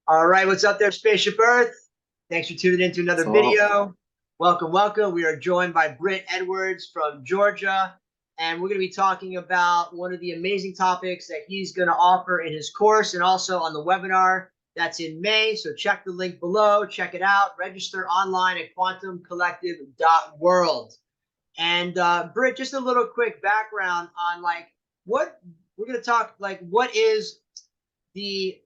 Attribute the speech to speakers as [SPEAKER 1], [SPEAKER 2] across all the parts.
[SPEAKER 1] All right, what's up there, Spaceship Earth? Thanks for tuning in to another
[SPEAKER 2] So,
[SPEAKER 1] video. Welcome, welcome. We are joined by Brit Edwards from Georgia, and we're going to be talking about one of the amazing topics that he's going to offer in his course and also on the webinar that's in May. So check the link below, check it out, register online at quantumcollective.world. And Britt, just a little quick background on what we're going to talk, what is the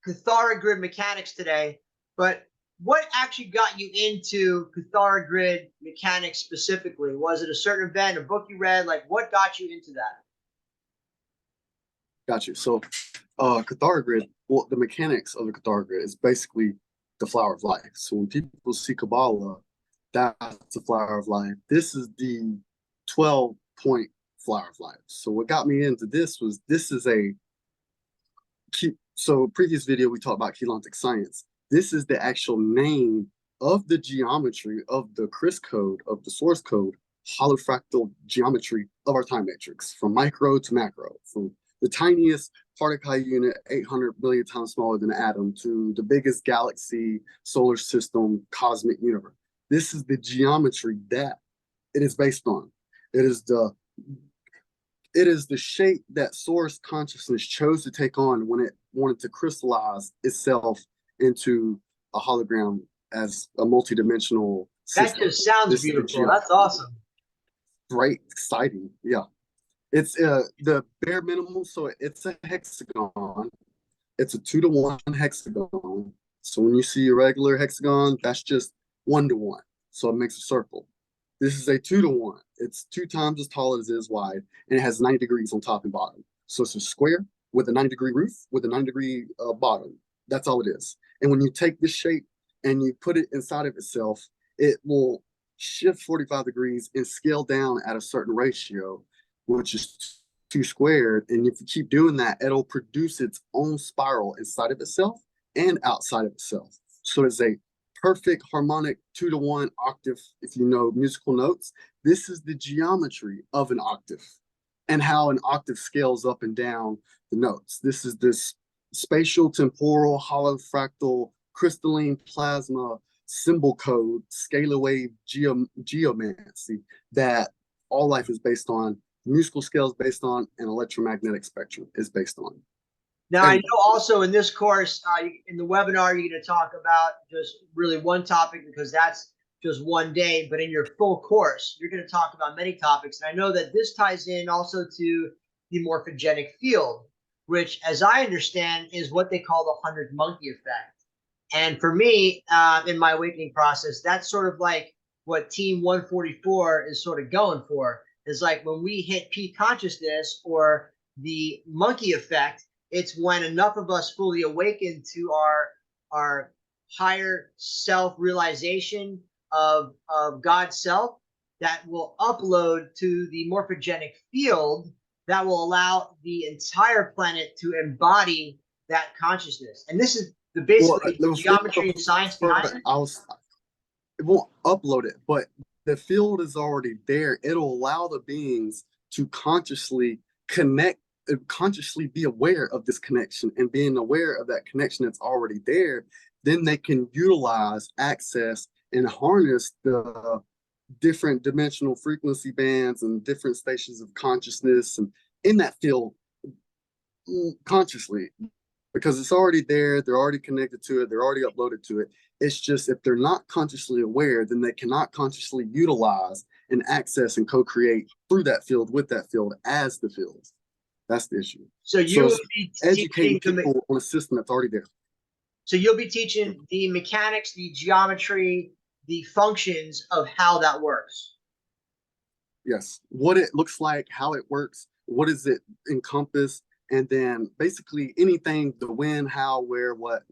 [SPEAKER 1] Kathara Grid Mechanics today, but what actually got you into Kathara Grid Mechanics specifically? Was it a certain event, a book you read? Like, what got you into that?
[SPEAKER 2] got you. So, Kathara Grid, well, the mechanics of the Kathara Grid is basically the flower of life. So when people see Kabbalah, that's the flower of life. This is the 12-point flower of life. So what got me into this was so previous video we talked about Keylontic science. This is the actual name of the geometry of the Chris code, of the source code, holofractal geometry of our time matrix, from micro to macro, from the tiniest particle unit, 800 billion times smaller than an atom, to the biggest galaxy, solar system, cosmic universe. This is the geometry that it is based on. It is the shape that source consciousness chose to take on when it wanted to crystallize itself into a hologram as a multidimensional
[SPEAKER 1] That
[SPEAKER 2] system.
[SPEAKER 1] just sounds
[SPEAKER 2] This is the
[SPEAKER 1] beautiful.
[SPEAKER 2] geometry.
[SPEAKER 1] That's awesome.
[SPEAKER 2] Right, exciting. Yeah. It's the bare minimum, so it's a hexagon. It's a 2-to-1 hexagon. So when you see a regular hexagon, that's just 1-to-1. So it makes a circle. This is a 2-to-1. It's 2 times as tall as it is wide, and it has 90 degrees on top and bottom. So it's a square with a 90-degree roof with a 90-degree bottom. That's all it is. And when you take this shape and you put it inside of itself, it will shift 45 degrees and scale down at a certain ratio, which is 2 squared. And if you keep doing that, it'll produce its own spiral inside of itself and outside of itself. So it's a perfect harmonic 2-to-1 octave. If you know musical notes, this is the geometry of an octave and how an octave scales up and down the notes. This is this spatial, temporal, holofractal, crystalline plasma symbol code, scalar wave geomancy that all life is based on, musical scales based on, and electromagnetic spectrum is based on.
[SPEAKER 1] Now, I
[SPEAKER 2] And
[SPEAKER 1] know also in this course, in the webinar, you're going to talk about just really one topic because that's just one day. But in your full course, you're going to talk about many topics. And I know that this ties in also to the morphogenic field, which, as I understand, is what they call the 100 monkey effect. And for me, in my awakening process, that's sort of like what Team 144 is sort of going for. Is like when we hit peak consciousness or the monkey effect, it's when enough of us fully awaken to our higher self realization of God's self that will upload to the morphogenic field that will allow the entire planet to embody that consciousness. And this is
[SPEAKER 2] well,
[SPEAKER 1] basically the geometry and science behind it.
[SPEAKER 2] it won't upload it, but the field is already there. It'll allow the beings to consciously connect, consciously be aware of this connection, and being aware of that connection that's already there. Then they can utilize, access, and harness the different dimensional frequency bands and different stations of consciousness, and in that field consciously, because it's already there, they're already connected to it, they're already uploaded to it. It's just if they're not consciously aware, then they cannot consciously utilize and access and co-create through that field with that field as the field. That's the issue.
[SPEAKER 1] So you
[SPEAKER 2] So
[SPEAKER 1] will
[SPEAKER 2] it's
[SPEAKER 1] be
[SPEAKER 2] educating
[SPEAKER 1] teaching
[SPEAKER 2] people on a system that's already there.
[SPEAKER 1] so you'll be teaching the mechanics, the geometry, the functions of how that works.
[SPEAKER 2] Yes, what it looks like, how it works, what does it encompass, and then basically anything, the when, how, where, what,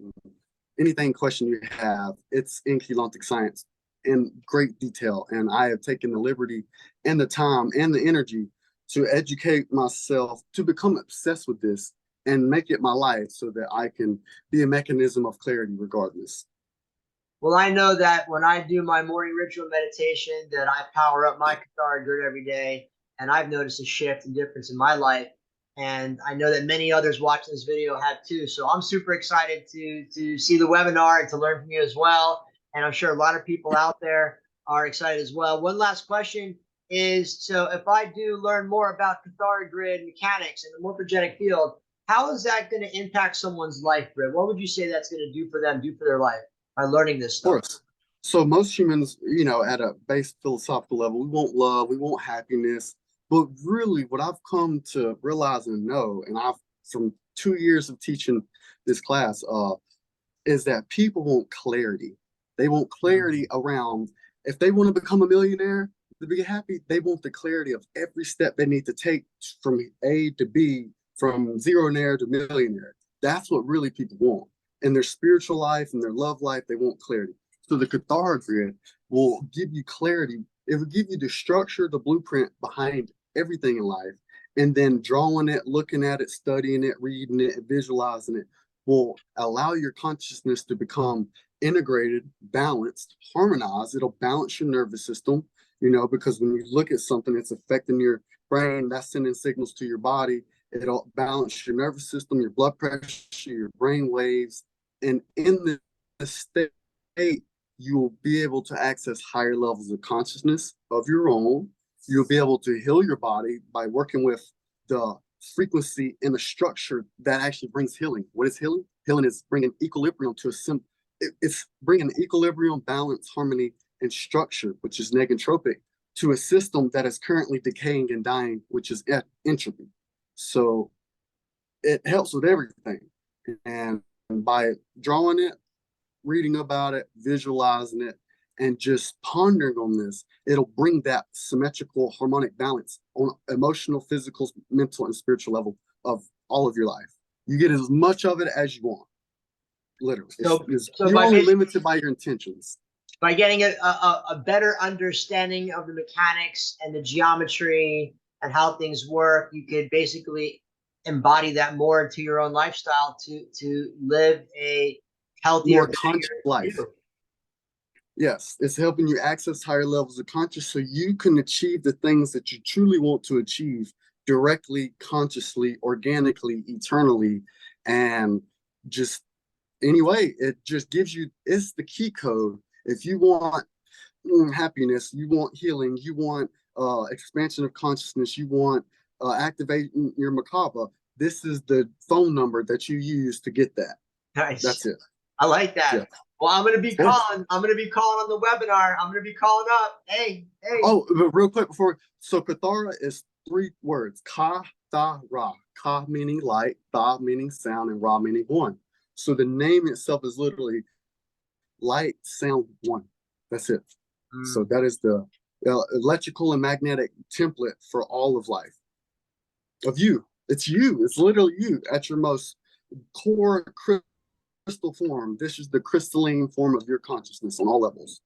[SPEAKER 2] anything question you have, it's in Keylontic science in great detail. And I have taken the liberty and the time and the energy to educate myself to become obsessed with this and make it my life so that I can be a mechanism of clarity regardless.
[SPEAKER 1] Well, I know that when I do my morning ritual meditation, that I power up my Kathara Grid every day, and I've noticed a shift and difference in my life. And I know that many others watching this video have too. So I'm super excited to see the webinar and to learn from you as well. And I'm sure a lot of people out there are excited as well. One last question is, so if I do learn more about Kathara Grid Mechanics and the morphogenic field, how is that going to impact someone's life, Britt? What would you say that's going to do for them, do for their life by learning this stuff?
[SPEAKER 2] Of course. So most humans, you know, at a base philosophical level, we want love, we want happiness. But really what I've come to realize and know, and I've from 2 years of teaching this class, is that people want clarity. They want clarity around if they want to become a millionaire to be happy, they want the clarity of every step they need to take from A to B, from zeronaire to millionaire. That's what really people want. In their spiritual life and their love life, they want clarity. So the Kathara Grid will give you clarity. It will give you the structure, the blueprint behind everything in life. And then drawing it, looking at it, studying it, reading it, visualizing it will allow your consciousness to become integrated, balanced, harmonized. It'll balance your nervous system, you know, because when you look at something, it's affecting your brain, that's sending signals to your body. It'll balance your nervous system, your blood pressure, your brain waves. And in the state, you will be able to access higher levels of consciousness of your own. You'll be able to heal your body by working with the frequency and the structure that actually brings healing. What is healing? Healing is bringing equilibrium to it's bringing equilibrium, balance, harmony, and structure, which is negentropic, to a system that is currently decaying and dying, which is entropy. So it helps with everything. And by drawing it, reading about it, visualizing it, and just pondering on this, it'll bring that symmetrical harmonic balance on emotional, physical, mental, and spiritual level of all of your life. You get as much of it as you want. Literally.
[SPEAKER 1] So
[SPEAKER 2] you're only limited by your intentions.
[SPEAKER 1] By getting a better understanding of the mechanics and the geometry and how things work, you could basically embody that more into your own lifestyle to live a healthier,
[SPEAKER 2] more conscious life. Yes, it's helping you access higher levels of consciousness so you can achieve the things that you truly want to achieve directly, consciously, organically, eternally. And just anyway, it just gives you, it's the key code. If you want happiness, you want healing, you want expansion of consciousness, you want activating your macabre, this is the phone number that you use to get that.
[SPEAKER 1] Nice.
[SPEAKER 2] That's it.
[SPEAKER 1] I like that. Yeah. Well, I'm gonna be calling. I'm gonna be calling on the webinar. I'm gonna be calling up. Hey.
[SPEAKER 2] Oh, but real quick before, so Kathara is 3 words: Ka-tha-ra. Ka meaning light, tha meaning sound, and ra meaning one. So the name itself is literally light, sound, one. That's it. So that is the electrical and magnetic template for all of life. Of you. It's you. It's literally you at your most core crystal form. This is the crystalline form of your consciousness on all levels.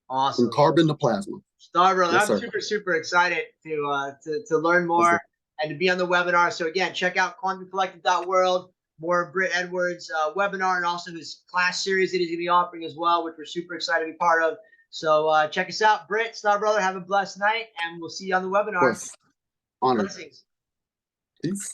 [SPEAKER 1] Awesome.
[SPEAKER 2] From carbon to plasma.
[SPEAKER 1] Star Brother, yes, I'm super excited to learn more and to be on the webinar. So again, check out quantumcollective.world, more Brit Edwards webinar, and also his class series that he's going to be offering as well, which we're super excited to be part of. So check us out. Britt, Star Brother, have a blessed night, and we'll see you on the webinar.
[SPEAKER 2] Honor.
[SPEAKER 1] Blessings.
[SPEAKER 2] Peace.